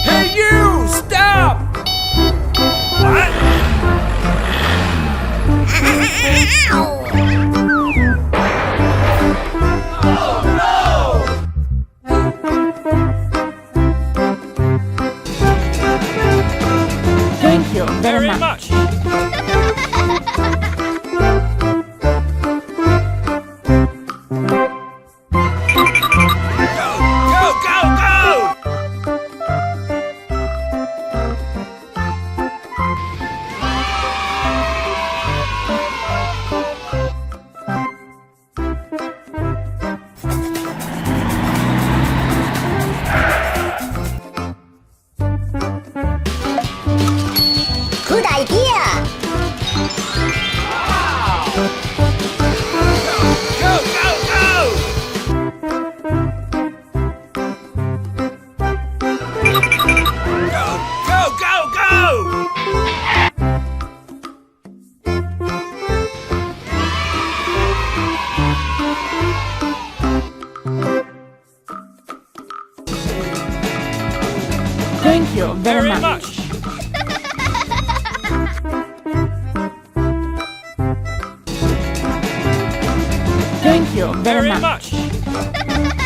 Hey you! Stop! What? Thank you very Very much. much. Go, go, go! Good idea! Go, go, go! Go, go, go, go! Thank you very Very much. much. Thank you very Very much. much.